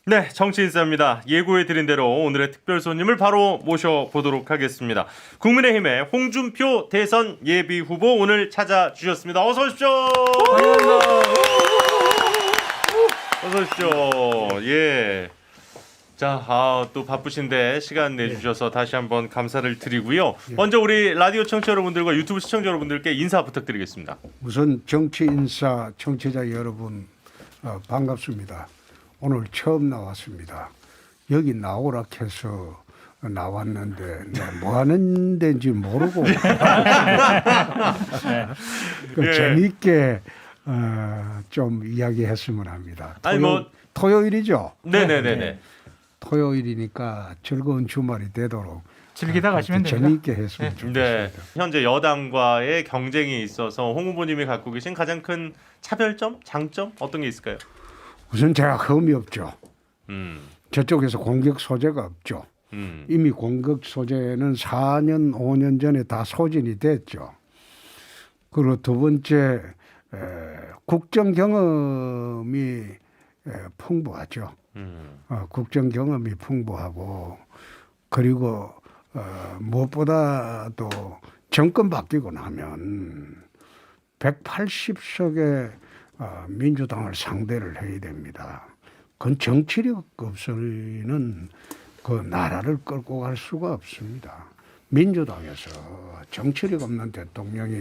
네, 정치인사입니다. 예고해드린 대로 오늘의 특별 손님을 바로 모셔보도록 하겠습니다. 국민의힘의 홍준표 대선 예비 후보 오늘 찾아주셨습니다. 어서 오십시오. 어서 오십시오. 예. 자, 또 바쁘신데 시간 내주셔서 다시 한번 감사를 드리고요. 먼저 우리 라디오 청취자 여러분들과 유튜브 시청자 여러분들께 인사 부탁드리겠습니다. 우선 정치인사 청취자 여러분 반갑습니다. 오늘 처음 나왔습니다. 여기 나오라 해서 나왔는데 뭐 하는 데인지 모르고 예. 재미있게 좀 이야기했으면 합니다. 아니, 토요일이죠? 네네네네. 토요일이니까 즐거운 주말이 되도록 즐기다 가시면 됩니다. 재미있게 했으면 좋겠습니다. 네, 현재 여당과의 경쟁이 있어서 홍 후보님이 갖고 계신 가장 큰 차별점, 장점 어떤 게 있을까요? 우선 제가 흠이 없죠. 음, 저쪽에서 공격 소재가 없죠. 음, 이미 공격 소재는 4년, 5년 전에 다 소진이 됐죠. 그리고 두 번째, 국정 경험이 풍부하죠. 국정 경험이 풍부하고 그리고 무엇보다도 정권 바뀌고 나면 180석의 민주당을 상대를 해야 됩니다. 그건 정치력 없이는 그 나라를 끌고 갈 수가 없습니다. 민주당에서 정치력 없는 대통령이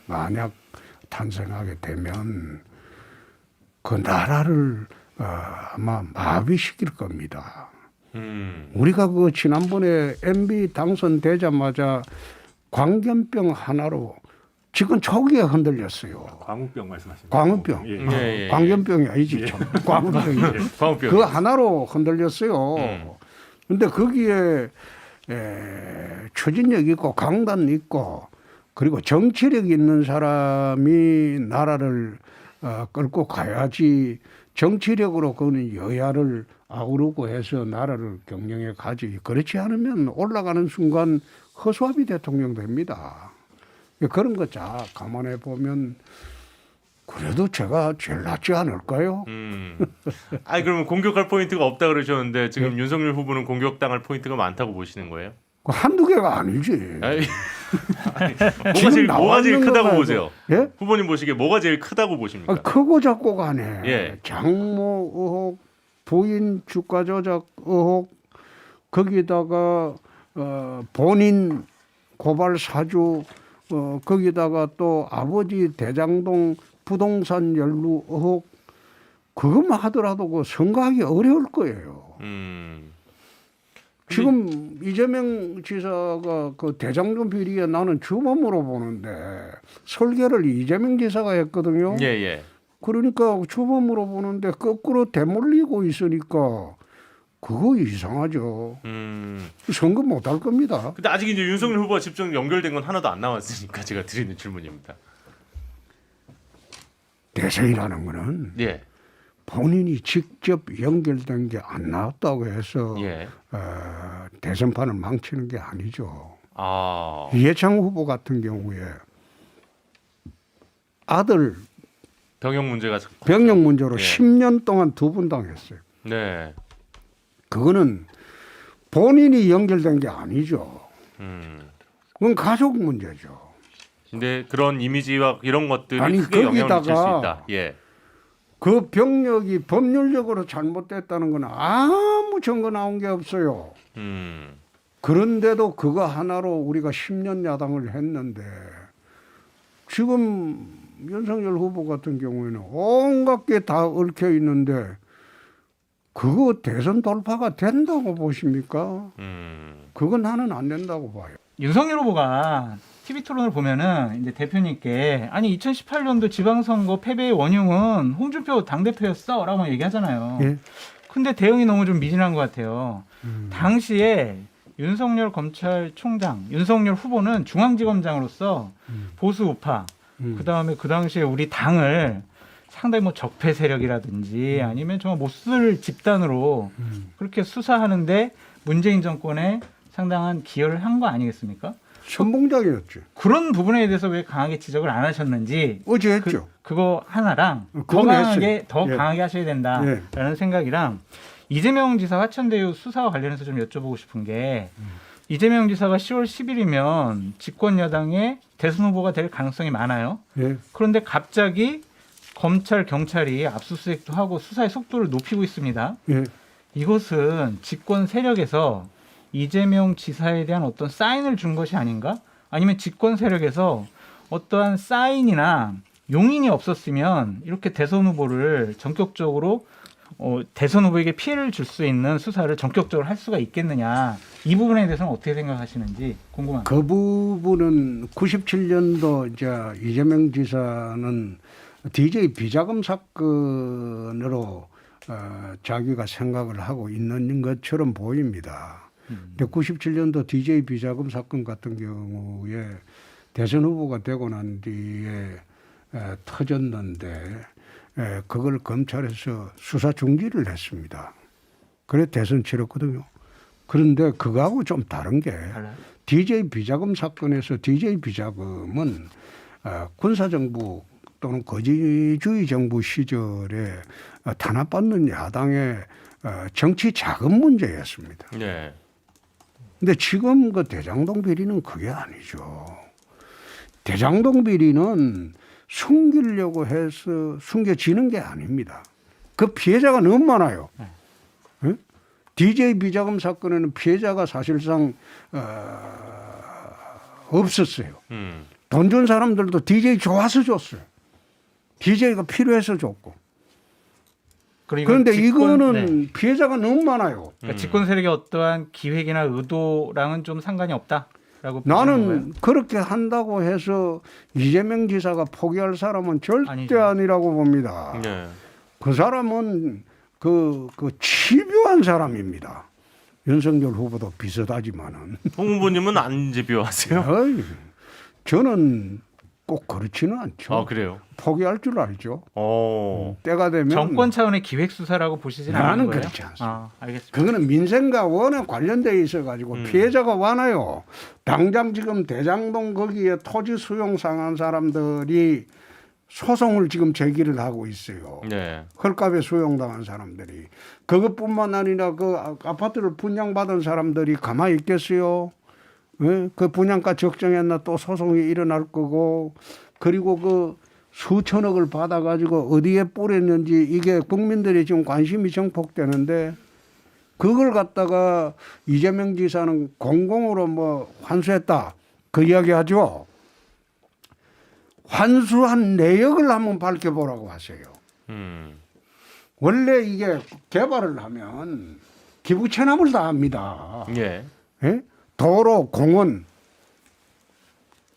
만약 탄생하게 되면 그 나라를 아마 마비시킬 겁니다. 우리가 그 지난번에 MB 당선되자마자 광견병 하나로 지금 초기에 흔들렸어요. 광우병 말씀하시는 광우병. 예. 광견병이 아니지. 광우병이. 광우병. 그 하나로 흔들렸어요. 근데 거기에 추진력 있고 강단 있고 그리고 정치력 있는 사람이 나라를 끌고 가야지 정치력으로 그는 여야를 아우르고 해서 나라를 경영해 가지. 그렇지 않으면 올라가는 순간 허수아비 대통령 됩니다. 그런 거 자 감안해 보면 그래도 제가 제일 낫지 않을까요? 아니 그러면 공격할 포인트가 없다 그러셨는데 지금 윤석열 후보는 공격당할 포인트가 많다고 보시는 거예요? 그 한두 개가 아니지. 아니, 지금 뭐가 제일 나와 있는 크다고 거만 보세요? 예? 후보님 보시기에 뭐가 제일 크다고 보십니까? 크고 작고 가네. 예. 장모 의혹, 부인 주가 조작 의혹, 거기다가 본인 고발 사주, 거기다가 또 아버지 대장동 부동산 연루 의혹, 그것만 하더라도 그 선거하기 어려울 거예요. 지금 이재명 지사가 그 대장동 비리에 나는 주범으로 보는데 설계를 이재명 지사가 했거든요. 예. 그러니까 주범으로 보는데 거꾸로 되물리고 있으니까 그거 이상하죠. 선거 못 할 겁니다. 근데 아직 이제 윤석열 후보가 직접 연결된 건 하나도 안 나왔으니까 제가 드리는 질문입니다. 대선이라는 거는 예. 본인이 직접 연결된 게 안 나왔다고 해서 예. 대선판을 망치는 게 아니죠. 아. 이해창 후보 같은 경우에 아들 병역 문제가 병력 문제로 예. 10년 동안 두 번 당했어요. 네. 그거는 본인이 연결된 게 아니죠. 그건 가족 문제죠. 근데 그런 이미지와 이런 것들이 아니, 크게 영향을 미칠 수 거기다가 있다. 예. 그 병력이 법률적으로 잘못됐다는 건 아무 증거 나온 게 없어요. 그런데도 그거 하나로 우리가 10년 야당을 했는데 지금 윤석열 후보 같은 경우에는 온갖 게 다 얽혀 있는데 그거 대선 돌파가 된다고 보십니까? 그건 나는 안 된다고 봐요. 윤석열 후보가 TV 토론을 보면은 이제 대표님께 아니 2018년도 지방선거 패배의 원흉은 홍준표 당대표였어라고 얘기하잖아요. 예? 근데 대응이 너무 좀 미진한 것 같아요. 당시에 윤석열 검찰총장, 윤석열 후보는 중앙지검장으로서 보수 우파, 그다음에 그 당시에 우리 당을 상당히 뭐 적폐 세력이라든지 아니면 정말 못쓸 집단으로 그렇게 수사하는데 문재인 정권에 상당한 기여를 한 거 아니겠습니까? 선봉장이었죠. 그런 부분에 대해서 왜 강하게 지적을 안 하셨는지 어제 했죠. 그거 하나랑 더 그건 강하게 했어요. 더 예. 강하게 하셔야 된다라는 생각이랑 이재명 지사 화천대유 수사와 관련해서 좀 여쭤보고 싶은 게 이재명 지사가 10월 10일이면 집권 여당의 대선 후보가 될 가능성이 많아요. 예. 그런데 갑자기 검찰, 경찰이 압수수색도 하고 수사의 속도를 높이고 있습니다. 예. 이것은 집권 세력에서 이재명 지사에 대한 어떤 사인을 준 것이 아닌가? 아니면 집권 세력에서 어떠한 사인이나 용인이 없었으면 이렇게 대선 후보를 전격적으로 대선 후보에게 피해를 줄 수 있는 수사를 전격적으로 할 수가 있겠느냐. 이 부분에 대해서는 어떻게 생각하시는지 궁금합니다. 그 부분은 97년도 이제 이재명 지사는 DJ 비자금 사건으로 자기가 생각을 하고 있는 것처럼 보입니다. 근데 97년도 DJ 비자금 사건 같은 경우에 대선 후보가 되고 난 뒤에 터졌는데 그걸 검찰에서 수사 중지를 했습니다. 그래 대선 치렀거든요. 그런데 그거하고 좀 다른 게 달라요? DJ 비자금 사건에서 DJ 비자금은 군사정부 또는 거지주의 정부 시절에 탄압받는 야당의 정치 자금 문제였습니다. 네. 근데 지금 그 대장동 비리는 그게 아니죠. 대장동 비리는 숨기려고 해서 숨겨지는 게 아닙니다. 그 피해자가 너무 많아요. 네? DJ 비자금 사건에는 피해자가 사실상 없었어요. 돈 준 사람들도 DJ 좋아서 줬어요. DJ가 필요해서 줬고. 그런데 이거는 피해자가 너무 많아요. 그러니까 집권 세력의 어떠한 기획이나 의도랑은 좀 상관이 없다라고 나는 보시는 그렇게 한다고 해서 이재명 지사가 포기할 사람은 절대 아니죠. 아니라고 봅니다. 네. 그 사람은 그 집요한 사람입니다. 윤석열 후보도 비슷하지만은. 홍 후보님은 안 집요하세요? 어이, 저는 꼭 그렇지는 않죠. 아 그래요? 포기할 줄 알죠. 때가 되면 정권 차원의 기획 수사라고 보시지는 않는 나는 거예요? 그렇지 않습니다. 아, 알겠습니다. 그거는 민생과 원에 관련돼 있어가지고 피해자가 많아요. 당장 지금 대장동 거기에 토지 수용 상한 사람들이 소송을 지금 제기를 하고 있어요. 네. 헐값에 수용당한 사람들이. 그것뿐만 아니라 그 아파트를 분양받은 사람들이 가만히 있겠어요? 예? 그 분양가 적정했나 또 소송이 일어날 거고, 그리고 그 수천억을 받아가지고 어디에 뿌렸는지 이게 국민들이 지금 관심이 정폭되는데, 그걸 갖다가 이재명 지사는 공공으로 뭐 환수했다 그 이야기 하죠. 환수한 내역을 한번 밝혀보라고 하세요. 원래 이게 개발을 하면 기부 체납을 다 합니다. 예. 예? 도로, 공원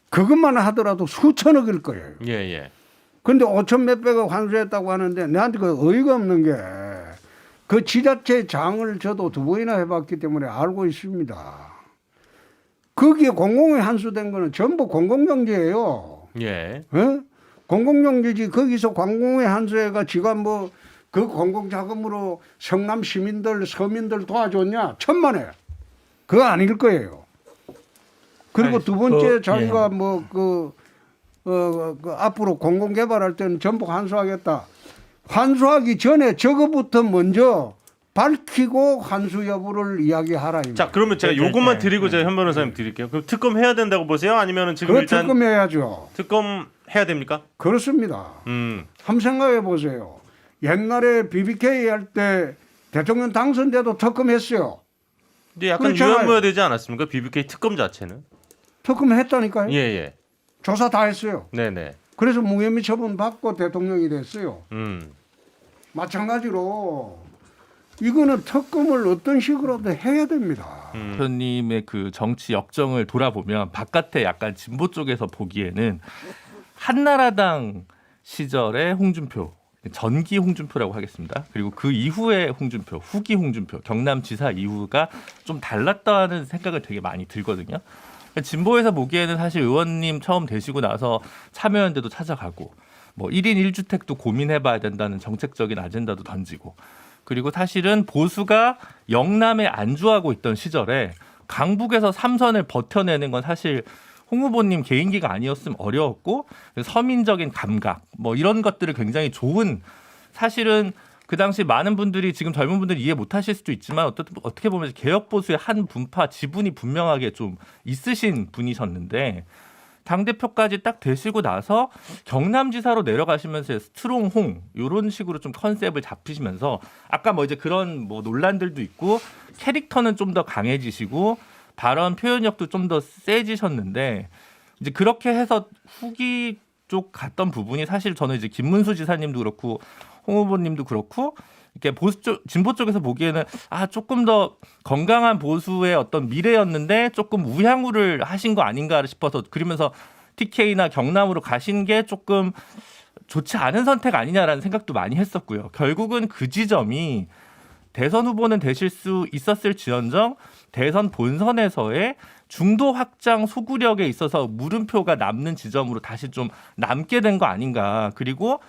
그것만 하더라도 수천억일 거예요. 예, 예. 그런데 5천 몇백억 환수했다고 하는데 내한테 그 어이가 없는 게 그 지자체 장을 저도 2번이나 해봤기 때문에 알고 있습니다. 거기에 공공에 환수된 거는 전부 공공용지예요. 예. 예? 공공용지지 거기서 공공에 환수해가 지가 뭐 그 공공자금으로 성남 시민들 서민들 도와줬냐? 천만에. 그거 아닐 거예요. 그리고 아니, 두 번째 그, 자기가 예. 뭐 그 앞으로 공공 개발할 때는 전부 환수하겠다. 환수하기 전에 저거부터 먼저 밝히고 환수 여부를 이야기하라. 자, 그러면 제가 네, 요것만 네, 드리고 네. 제가 현 변호사님 드릴게요. 그럼 특검 해야 된다고 보세요? 아니면은 지금 그 일단 특검해야죠. 특검 해야 됩니까? 그렇습니다. 한번 생각해 보세요. 옛날에 BBK 할 때 대통령 당선돼도 특검했어요. 근데 약간 그렇잖아요. 유연무야 되지 않았습니까? BBK 특검 자체는. 특검했다니까요. 예, 예. 조사 다 했어요. 네, 네. 그래서 무혐의 처분 받고 대통령이 됐어요. 마찬가지로 이거는 특검을 어떤 식으로든 해야 됩니다. 대표님의 그 정치 역정을 돌아보면 바깥에 약간 진보 쪽에서 보기에는 한나라당 시절의 홍준표, 전기 홍준표라고 하겠습니다. 그리고 그 이후의 홍준표, 후기 홍준표, 경남지사 이후가 좀 달랐다는 생각을 되게 많이 들거든요. 진보에서 보기에는 사실 의원님 처음 되시고 나서 참여연대도 찾아가고 뭐 1인 1주택도 고민해봐야 된다는 정책적인 아젠다도 던지고, 그리고 사실은 보수가 영남에 안주하고 있던 시절에 강북에서 3선을 버텨내는 건 사실 홍 후보님 개인기가 아니었으면 어려웠고, 서민적인 감각 뭐 이런 것들을 굉장히 좋은, 사실은 그 당시 많은 분들이 지금 젊은 분들이 이해 못하실 수도 있지만 어떻게 보면 개혁 보수의 한 분파 지분이 분명하게 좀 있으신 분이셨는데 당 대표까지 딱 되시고 나서 경남지사로 내려가시면서 스트롱홍 이런 식으로 좀 컨셉을 잡히시면서 아까 뭐 이제 그런 뭐 논란들도 있고 캐릭터는 좀 더 강해지시고 발언 표현력도 좀 더 세지셨는데 이제 그렇게 해서 후기 쪽 갔던 부분이 사실 저는 이제 김문수 지사님도 그렇고 홍 후보님도 그렇고 이렇게 보수 쪽, 진보 쪽에서 보기에는 조금 더 건강한 보수의 어떤 미래였는데 조금 우향우를 하신 거 아닌가 싶어서 그러면서 TK나 경남으로 가신 게 조금 좋지 않은 선택 아니냐라는 생각도 많이 했었고요. 결국은 그 지점이 대선 후보는 되실 수 있었을지언정 대선 본선에서의 중도 확장 소구력에 있어서 물음표가 남는 지점으로 다시 좀 남게 된 거 아닌가. 그리고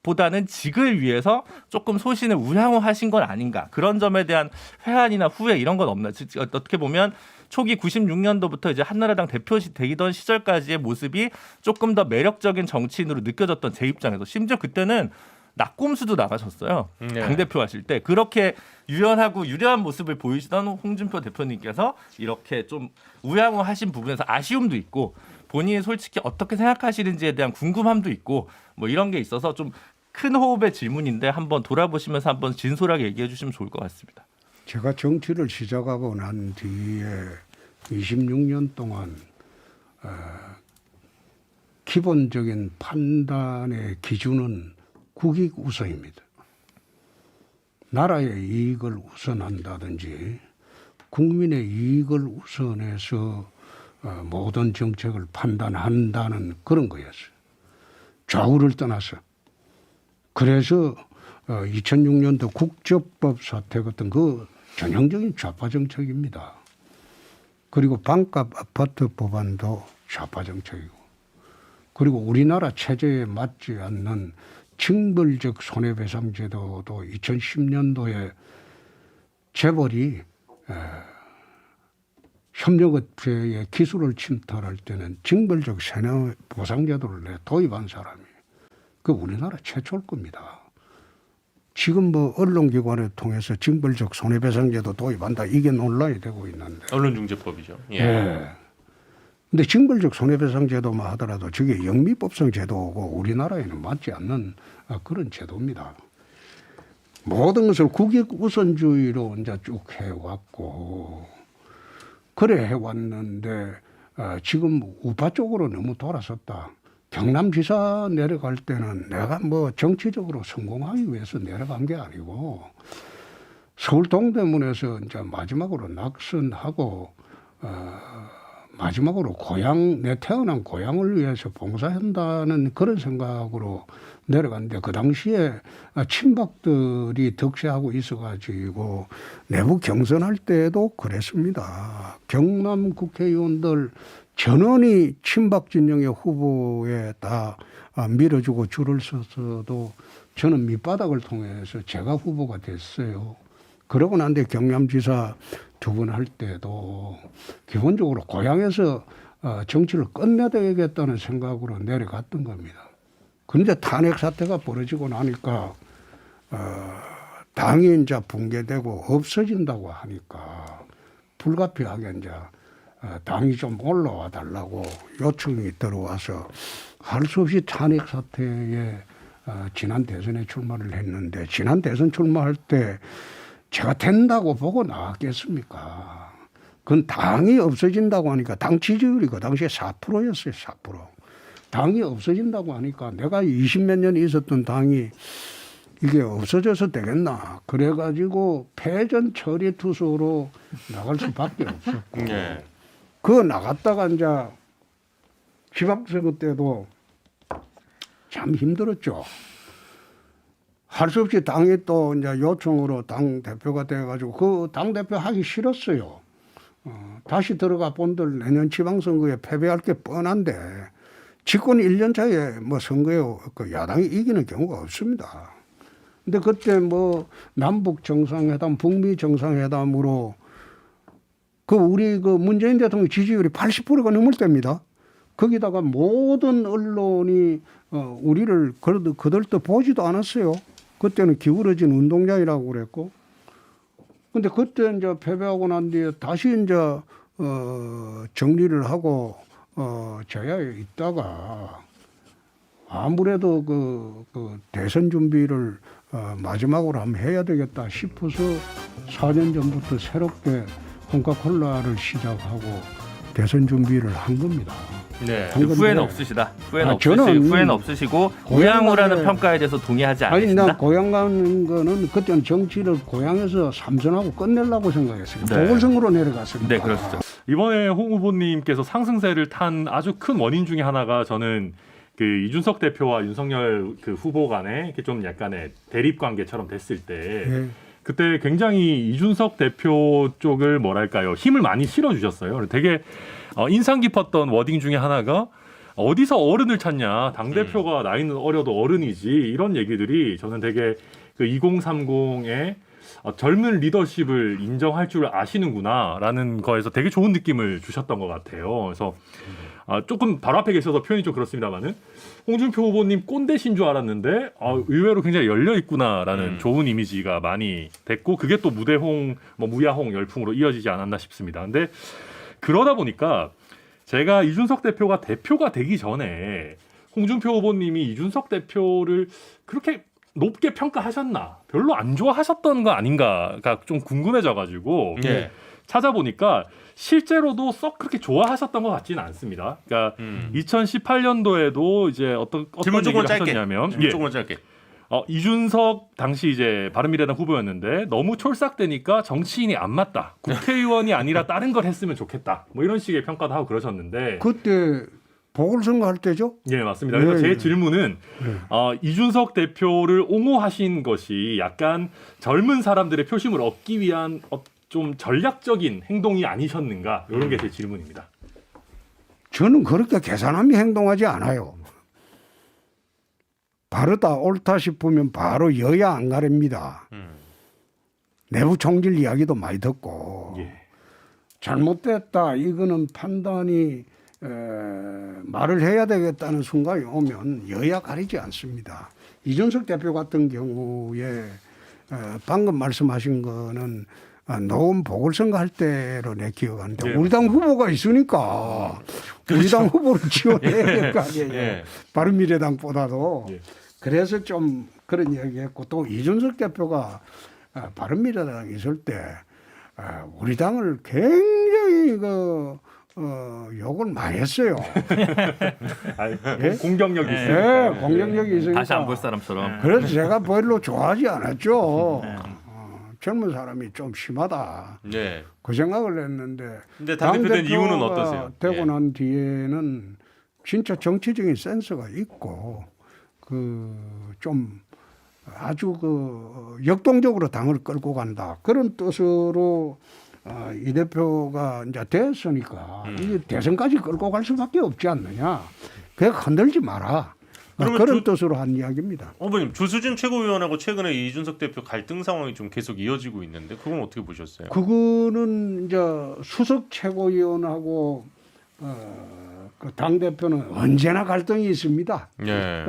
보다는 직을 위해서 조금 소신을 우향우하신 건 아닌가. 그런 점에 대한 회한이나 후회 이런 건 없나. 어떻게 보면 초기 96년도부터 이제 한나라당 대표 되던 시절까지의 모습이 조금 더 매력적인 정치인으로 느껴졌던 제 입장에서 심지어 그때는 낙곰수도 나가셨어요. 네. 당대표 하실 때. 그렇게 유연하고 유려한 모습을 보이시던 홍준표 대표님께서 이렇게 좀 우양우하신 부분에서 아쉬움도 있고 본인이 솔직히 어떻게 생각하시는지에 대한 궁금함도 있고 뭐 이런 게 있어서 좀 큰 호흡의 질문인데 한번 돌아보시면서 한번 진솔하게 얘기해 주시면 좋을 것 같습니다. 제가 정치를 시작하고 난 뒤에 26년 동안 기본적인 판단의 기준은 국익 우선입니다. 나라의 이익을 우선한다든지 국민의 이익을 우선해서 모든 정책을 판단한다는 그런 거였어요. 좌우를 떠나서. 그래서 2006년도 국적법 사태 같은 그 전형적인 좌파 정책입니다. 그리고 반값 아파트 법안도 좌파 정책이고 그리고 우리나라 체제에 맞지 않는 징벌적 손해배상 제도도 2010년도에 재벌이 협력업체의 기술을 침탈할 때는 징벌적 손해보상 제도를 도입한 사람이에요. 그 우리나라 최초일 겁니다. 지금 뭐 언론기관을 통해서 징벌적 손해배상제도 도입한다 이게 논란이 되고 있는데. 언론중재법이죠. 예. 예. 근데 징벌적 손해배상제도만 하더라도 저게 영미법상 제도고 우리나라에는 맞지 않는 그런 제도입니다. 모든 것을 국익 우선주의로 이제 쭉 해왔고 그래 해왔는데 지금 우파 쪽으로 너무 돌아섰다. 경남지사 내려갈 때는 내가 뭐 정치적으로 성공하기 위해서 내려간 게 아니고 서울 동대문에서 이제 마지막으로 낙선하고 마지막으로 내 태어난 고향을 위해서 봉사한다는 그런 생각으로 내려갔는데 그 당시에 친박들이 득세하고 있어가지고 내부 경선할 때도 그랬습니다. 경남 국회의원들 전원이 친박 진영의 후보에 다 밀어주고 줄을 서서도 저는 밑바닥을 통해서 제가 후보가 됐어요. 그러고 난 뒤에 경남지사 2번 할 때도 기본적으로 고향에서 정치를 끝내야겠다는 생각으로 내려갔던 겁니다. 그런데 탄핵 사태가 벌어지고 나니까 당이 이제 붕괴되고 없어진다고 하니까 불가피하게 이제 당이 좀 올라와 달라고 요청이 들어와서 할 수 없이 탄핵 사태에 지난 대선에 출마를 했는데 지난 대선 출마할 때 제가 된다고 보고 나왔겠습니까? 그건 당이 없어진다고 하니까 당 지지율이 그 당시에 4%였어요. 4%. 당이 없어진다고 하니까 내가 20몇 년 있었던 당이 이게 없어져서 되겠나. 그래가지고 패전 처리 투수로 나갈 수밖에 없었고 예. 그 나갔다가 이제 지방선거 때도 참 힘들었죠. 할 수 없이 당이 또 이제 요청으로 당 대표가 돼가지고 그 당 대표 하기 싫었어요. 다시 들어가 본들 내년 지방선거에 패배할 게 뻔한데 집권 1년 차에 뭐 선거에 그 야당이 이기는 경우가 없습니다. 근데 그때 뭐 남북 정상회담, 북미 정상회담으로 그 우리 그 문재인 대통령 지지율이 80%가 넘을 때입니다. 거기다가 모든 언론이 우리를 그들도 보지도 않았어요. 그때는 기울어진 운동장이라고 그랬고, 근데 그때 이제 패배하고 난 뒤에 다시 이제 정리를 하고 저야에 있다가 아무래도 그 대선 준비를 마지막으로 한번 해야 되겠다 싶어서 4년 전부터 새롭게 콩카콜라를 시작하고 대선 준비를 한 겁니다. 네. 한 건데, 후회는 없으시다. 저는 후회는 없으시고 고향으라는 평가에 대해서 동의하지 아니 않으신다. 나 고향 가는 거는 그때는 정치를 고향에서 삼선하고 끝내려고 생각했어요. 네. 보궐선거로 내려갔습니다. 네, 그렇죠. 이번에 홍 후보님께서 상승세를 탄 아주 큰 원인 중에 하나가 저는 그 이준석 대표와 윤석열 그 후보 간에 이렇게 좀 약간의 대립 관계처럼 됐을 때 예. 그때 굉장히 이준석 대표 쪽을 뭐랄까요 힘을 많이 실어 주셨어요. 되게 인상 깊었던 워딩 중에 하나가 어디서 어른을 찾냐, 당 대표가 나이는 어려도 어른이지, 이런 얘기들이 저는 되게 그 2030의 젊은 리더십을 인정할 줄 아시는구나라는 거에서 되게 좋은 느낌을 주셨던 것 같아요. 그래서 조금 바로 앞에 계셔서 표현이 좀 그렇습니다만은 홍준표 후보님 꼰대신 줄 알았는데 의외로 굉장히 열려 있구나라는 좋은 이미지가 많이 됐고, 그게 또 무대홍, 무야홍 열풍으로 이어지지 않았나 싶습니다. 근데 그러다 보니까 제가 이준석 대표가 되기 전에 홍준표 후보님이 이준석 대표를 그렇게 높게 평가하셨나, 별로 안 좋아하셨던 거 아닌가가 좀 궁금해져가지고 예. 찾아보니까 실제로도 썩 그렇게 좋아하셨던 것 같지는 않습니다. 그러니까 2018년도에도 이제 어떤 질문 조금 얘기를 짧게. 하셨냐면, 질문 조금 짧게. 이준석 당시 이제 바른미래당 후보였는데 너무 촐싹대니까 정치인이 안 맞다. 국회의원이 아니라 다른 걸 했으면 좋겠다. 뭐 이런 식의 평가도 하고 그러셨는데. 그때 보궐선거 할 때죠? 예, 맞습니다. 그래서 제 예. 질문은 이준석 대표를 옹호하신 것이 약간 젊은 사람들의 표심을 얻기 위한 좀 전략적인 행동이 아니셨는가, 이런 게 제 질문입니다. 저는 그렇게 계산하며 행동하지 않아요. 바르다 옳다 싶으면 바로 여야 안 가립니다. 내부 총질 이야기도 많이 듣고 예. 잘못됐다 이거는 판단이 말을 해야 되겠다는 순간이 오면 여야 가리지 않습니다. 이준석 대표 같은 경우에 방금 말씀하신 거는 노원 보궐선거 할 때로 내 기억하는데, 예. 우리 당 후보가 있으니까 우리 당 후보를 지원해야 될 거 아니에요. 예. 바른미래당보다도. 예. 그래서 좀 그런 이야기했고, 또 이준석 대표가 바른미래당 있을 때 우리 당을 굉장히 욕을 많이 했어요. 공격력이 예, 있으니까. 공격력이 있으니까. 다시 안 볼 사람처럼. 그래서 제가 별로 좋아하지 않았죠. 젊은 사람이 좀 심하다. 네. 그 생각을 했는데. 근데 당대표 된 이유는 당대표가 어떠세요? 되고 예. 난 뒤에는 진짜 정치적인 센스가 있고, 좀 아주 역동적으로 당을 끌고 간다, 그런 뜻으로 이 대표가 이제 됐으니까 이 대선까지 끌고 갈 수밖에 없지 않느냐. 그냥 흔들지 마라. 그러면 그런 뜻으로 한 이야기입니다. 후보님, 조수진 최고위원하고 최근에 이준석 대표 갈등 상황이 좀 계속 이어지고 있는데 그건 어떻게 보셨어요? 그거는 이제 수석 최고위원하고 그 당 대표는 언제나 갈등이 있습니다. 예.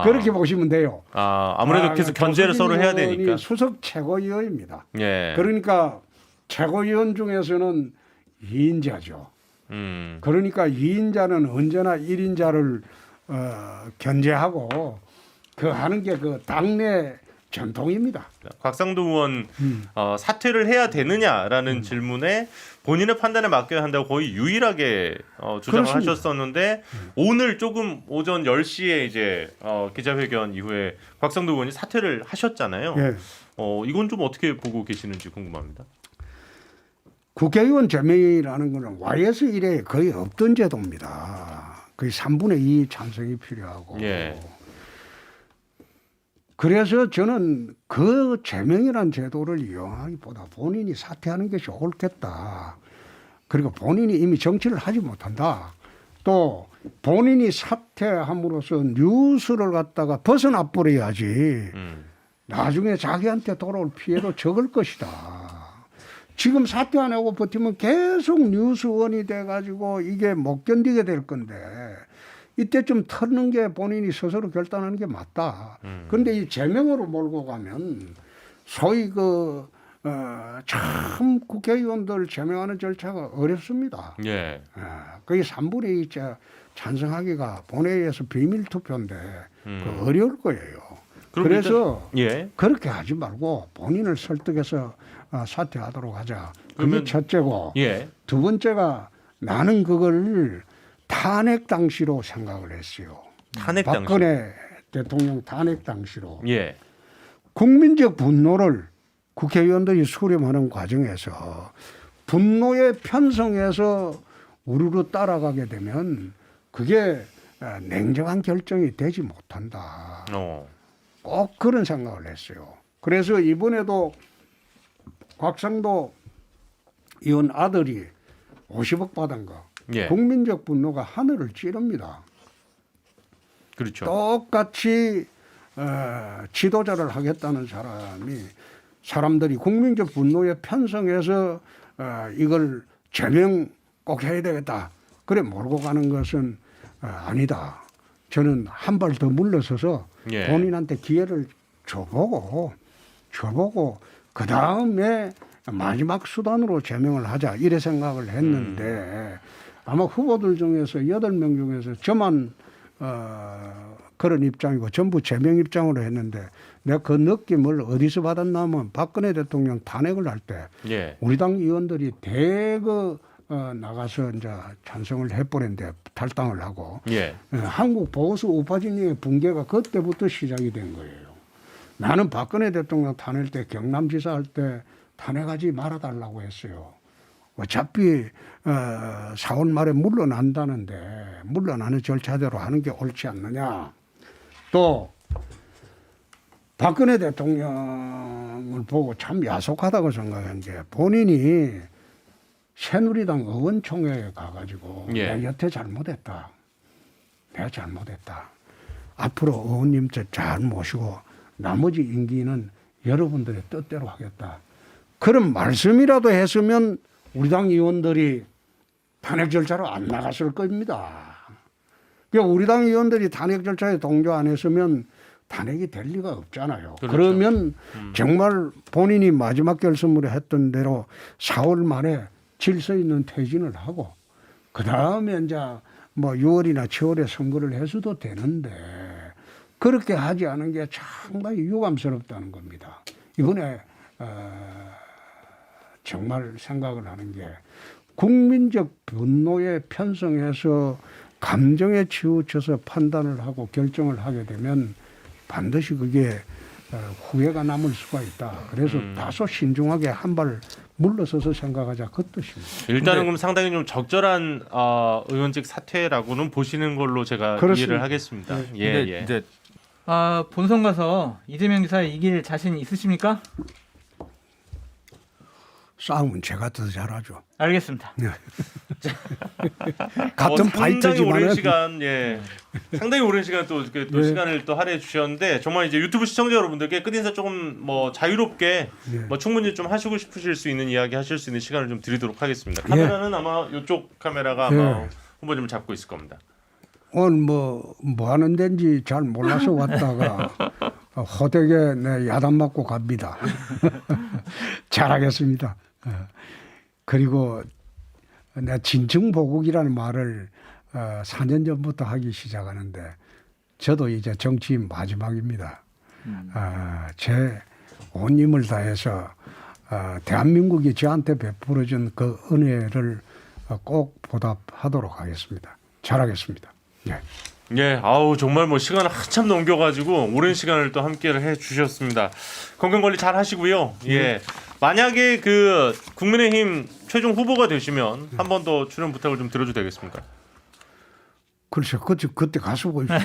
그렇게 보시면 돼요. 아무래도 계속 견제를 서로 해야 조수진 되니까. 의원이 수석 최고위원입니다. 예. 그러니까 최고위원 중에서는 2인자죠. 그러니까 2인자는 언제나 1인자를 견제하고 하는 게 그 당내 전통입니다. 곽상도 의원 사퇴를 해야 되느냐라는 질문에 본인의 판단에 맡겨야 한다고 거의 유일하게 주장을 그렇습니다. 하셨었는데, 오늘 조금 오전 10시에 이제 기자회견 이후에 곽상도 의원이 사퇴를 하셨잖아요. 예. 이건 좀 어떻게 보고 계시는지 궁금합니다. 국회의원 제명이라는 것은 YS 이래에 거의 없던 제도입니다. 거의 3분의 2 찬성이 필요하고. 예. 그래서 저는 그 제명이라는 제도를 이용하기보다 본인이 사퇴하는 것이 옳겠다. 그리고 본인이 이미 정치를 하지 못한다. 또 본인이 사퇴함으로써 뉴스를 갖다가 벗어나 버려야지 나중에 자기한테 돌아올 피해도 적을 것이다. 지금 사퇴 안 하고 버티면 계속 뉴스원이 돼가지고 이게 못 견디게 될 건데, 이때쯤 터는 게 본인이 스스로 결단하는 게 맞다. 그런데 이 제명으로 몰고 가면 소위 참 국회의원들 제명하는 절차가 어렵습니다. 예. 거의 3분의 2 찬성하기가 본회의에서 비밀 투표인데 어려울 거예요. 그럼 그래서 예. 그렇게 하지 말고 본인을 설득해서 사퇴하도록 하자. 그러면- 그게 첫째고 예. 두 번째가 나는 그걸 탄핵 당시로 생각을 했어요. 탄핵 당시. 박근혜 대통령 탄핵 당시로 예. 국민적 분노를 국회의원들이 수렴하는 과정에서 분노에 편성해서 우르르 따라가게 되면 그게 냉정한 결정이 되지 못한다. 꼭 그런 생각을 했어요. 그래서 이번에도 곽상도 의원 아들이 50억 받은 거 예. 국민적 분노가 하늘을 찌릅니다. 그렇죠. 똑같이 지도자를 하겠다는 사람들이 국민적 분노에 편성해서 이걸 제명 꼭 해야 되겠다. 그래 몰고 가는 것은 아니다. 저는 한 발 더 물러서서 예. 본인한테 기회를 줘보고 그 다음에 마지막 수단으로 제명을 하자 이래 생각을 했는데 아마 후보들 중에서 8명 중에서 저만 그런 입장이고 전부 제명 입장으로 했는데 내가 그 느낌을 어디서 받았냐면 박근혜 대통령 탄핵을 할 때 예. 우리 당 의원들이 대거 나가서 이제 찬성을 해버렸는데 탈당을 하고 예. 한국 보수 우파 진영의 붕괴가 그때부터 시작이 된 거예요. 나는 박근혜 대통령 탄핵 때 경남지사 할 때 탄핵하지 말아달라고 했어요. 어차피 4월 말에 물러난다는데 물러나는 절차대로 하는 게 옳지 않느냐. 또 박근혜 대통령을 보고 참 야속하다고 생각한 게 본인이 새누리당 의원총회에 가가지고 예. 내가 여태 잘못했다. 내가 잘못했다. 앞으로 의원님 잘 모시고 나머지 임기는 여러분들의 뜻대로 하겠다. 그런 말씀이라도 했으면 우리 당 의원들이 탄핵 절차로 안 나갔을 겁니다. 그러니까 우리 당 의원들이 탄핵 절차에 동조 안 했으면 탄핵이 될 리가 없잖아요. 그렇죠. 그러면 정말 본인이 마지막 결심으로 했던 대로 4월 말에 질서 있는 퇴진을 하고 그 다음에 이제 뭐 6월이나 7월에 선거를 해서도 되는데 그렇게 하지 않은 게 상당히 유감스럽다는 겁니다. 이번에 정말 생각을 하는 게 국민적 분노에 편성해서 감정에 치우쳐서 판단을 하고 결정을 하게 되면 반드시 그게 후회가 남을 수가 있다. 그래서 다소 신중하게 한 발 물러서서 생각하자 그 뜻입니다. 일단은 그럼 상당히 좀 적절한 의원직 사퇴라고는 보시는 걸로 제가 그렇습니다. 이해를 하겠습니다. 예, 근데 예. 이제 본선 가서 이재명 지사 이길 자신 있으십니까? 싸움은 제가 더 잘하죠. 알겠습니다. 같은 상당히 파이터지만은 오랜 시간, 예, 상당히 오랜 시간 또 이렇게 또 예. 시간을 또 할애해 주셨는데 정말 이제 유튜브 시청자 여러분들께 끝인사 조금 뭐 자유롭게 예. 뭐 충분히 좀 하시고 싶으실 수 있는 이야기 하실 수 있는 시간을 좀 드리도록 하겠습니다. 카메라는 아마 이쪽 카메라가 아마 예. 후보님을 잡고 있을 겁니다. 오늘 뭐 하는 데인지 잘 몰라서 왔다가 호되게 내 야단 맞고 갑니다. 잘하겠습니다. 그리고 내 진층보국이라는 말을 4년 전부터 하기 시작하는데 저도 이제 정치인 마지막입니다. 제 온 힘을 다해서 대한민국이 저한테 베풀어준 그 은혜를 꼭 보답하도록 하겠습니다. 잘하겠습니다. 네. 예, 아우 정말 뭐 시간을 한참 넘겨가지고 오랜 시간을 또 함께를 해주셨습니다. 건강 관리 잘 하시고요. 예, 만약에 그 국민의힘 최종 후보가 되시면 한 번 더 출연 부탁을 좀 드려도 되겠습니까? 글쎄, 그때 가서 보입시다.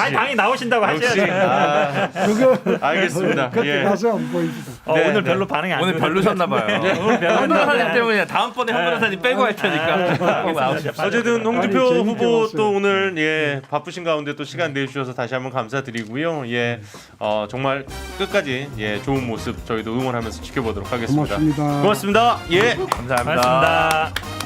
아니 당연히 나오신다고 역시 하셔야죠. 그거 알겠습니다. 그때 예. 가서 한번 보입시다. 네, 오늘 네. 별로 반응이 안 오늘 좋으세요. 별로셨나 봐요. 오늘 별로 현 변호사님 때문에 다음번에 현 변호사님 빼고 할 테니까 꼭 나오십시오. 어쨌든 홍준표 아니, 재밌게 후보 봤어요. 또 오늘 예 바쁘신 가운데 또 시간 내주셔서 다시 한번 감사드리고요. 예, 정말 끝까지 예 좋은 모습 저희도 응원하면서 지켜보도록 하겠습니다. 고맙습니다. 고맙습니다. 예. 감사합니다. 고맙습니다.